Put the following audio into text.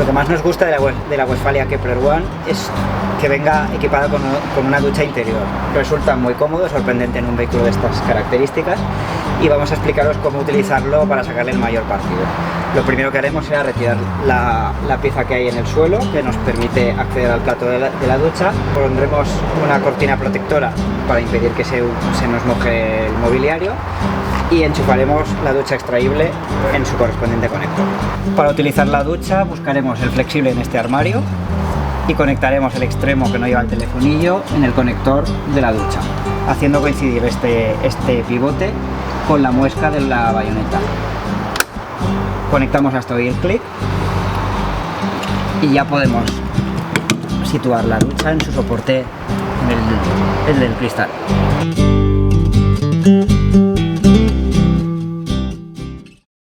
Lo que más nos gusta de la Westfalia Kepler One es que venga equipada con una ducha interior. Resulta muy cómodo, sorprendente en un vehículo de estas características, y vamos a explicaros cómo utilizarlo para sacarle el mayor partido. Lo primero que haremos será retirar la pieza que hay en el suelo, que nos permite acceder al plato de la ducha. Pondremos una cortina protectora para impedir que se nos moje el mobiliario, y enchufaremos la ducha extraíble en su correspondiente conector. Para utilizar la ducha buscaremos el flexible en este armario y conectaremos el extremo que no lleva el telefonillo en el conector de la ducha, haciendo coincidir este pivote con la muesca de la bayoneta. Conectamos hasta oír clic y ya podemos situar la ducha en su soporte en el cristal.